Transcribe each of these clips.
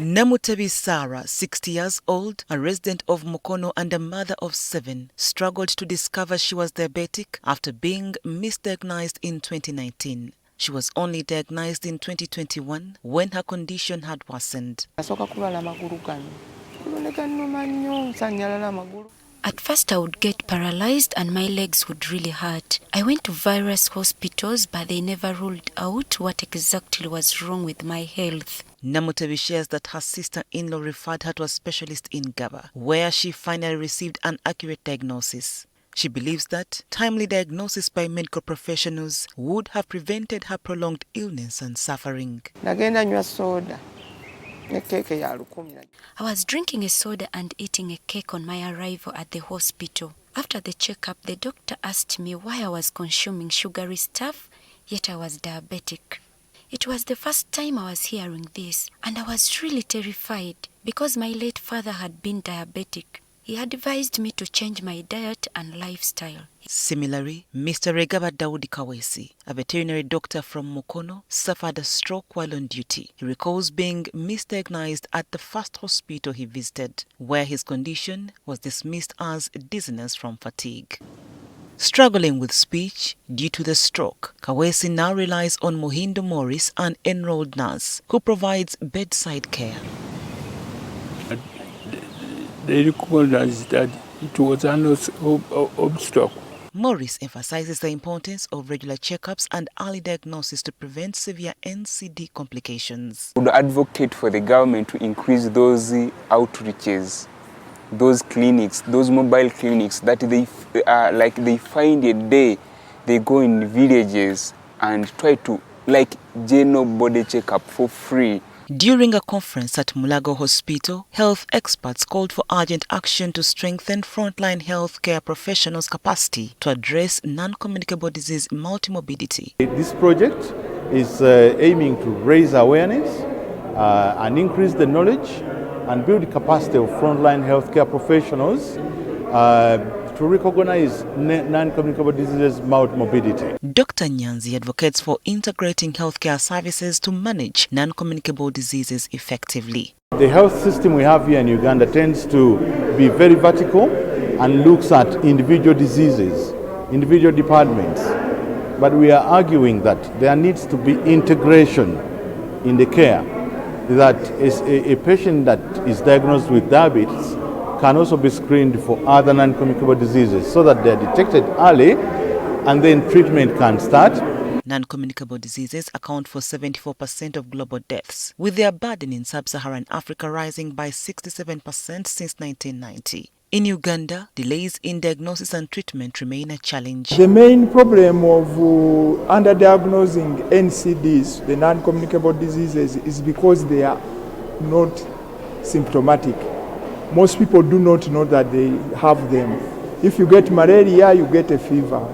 Namutebi Sarah, 60 years old, a resident of Mukono and a mother of 7, struggled to discover she was diabetic after being misdiagnosed in 2019. She was only diagnosed in 2021 when her condition had worsened. At first I would get paralyzed and my legs would really hurt. I went to various hospitals but they never ruled out what exactly was wrong with my health. Namutebi shares that her sister-in-law referred her to a specialist in Gaba, where she finally received an accurate diagnosis. She believes that timely diagnosis by medical professionals would have prevented her prolonged illness and suffering. I was drinking a soda and eating a cake on my arrival at the hospital. After the checkup, the doctor asked me why I was consuming sugary stuff, yet I was diabetic. It was the first time I was hearing this, and I was really terrified because my late father had been diabetic. He advised me to change my diet and lifestyle. Similarly, Mr. Regaba Daudi Kawesi, a veterinary doctor from Mukono, suffered a stroke while on duty. He recalls being misdiagnosed at the first hospital he visited, where his condition was dismissed as dizziness from fatigue. Struggling with speech due to the stroke, Kawesi now relies on Mudondo Morris, an enrolled nurse, who provides bedside care. They recognized that it was an obstacle. Morris emphasizes the importance of regular checkups and early diagnosis to prevent severe NCD complications. I would advocate for the government to increase those outreaches, those clinics, those mobile clinics that they find a day, they go in villages and try to general body checkup for free. During a conference at Mulago Hospital, health experts called for urgent action to strengthen frontline healthcare professionals' capacity to address non-communicable disease multi-morbidity. This project is aiming to raise awareness and increase the knowledge and build the capacity of frontline healthcare professionals to recognize non-communicable diseases multi-morbidity. Dr. Nyanzi advocates for integrating healthcare services to manage non-communicable diseases effectively. The health system we have here in Uganda tends to be very vertical and looks at individual diseases, individual departments. But we are arguing that there needs to be integration in the care, that a patient that is diagnosed with diabetes can also be screened for other non-communicable diseases so that they are detected early and then treatment can start. Non-communicable diseases account for 74% of global deaths, with their burden in sub-Saharan Africa rising by 67% since 1990. In Uganda, delays in diagnosis and treatment remain a challenge. The main problem of underdiagnosing NCDs, the non-communicable diseases, is because they are not symptomatic. Most people do not know that they have them. If you get malaria, you get a fever.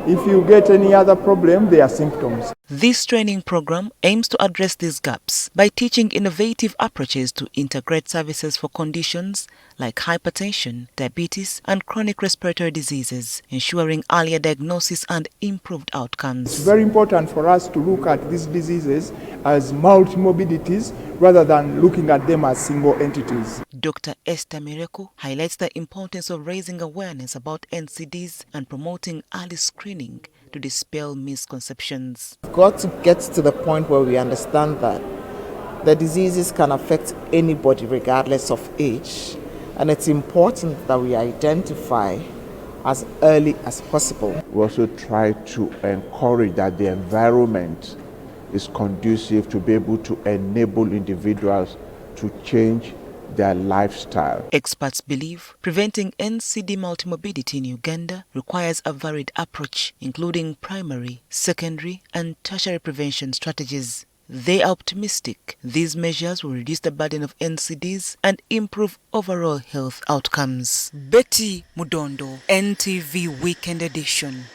If you get any other problem, they are symptoms. This training program aims to address these gaps by teaching innovative approaches to integrate services for conditions like hypertension, diabetes, and chronic respiratory diseases, ensuring earlier diagnosis and improved outcomes. It's very important for us to look at these diseases as multi-morbidities rather than looking at them as single entities. Dr. Esther Mireku highlights the importance of raising awareness about NCDs and promoting early screening to dispel misconceptions. We've got to get to the point where we understand that the diseases can affect anybody regardless of age, and it's important that we identify as early as possible. We also try to encourage that the environment is conducive to be able to enable individuals to change their lifestyle. Experts believe preventing NCD multimorbidity in Uganda requires a varied approach, including primary, secondary, and tertiary prevention strategies. They are optimistic these measures will reduce the burden of NCDs and improve overall health outcomes. Betty Mudondo, NTV Weekend Edition.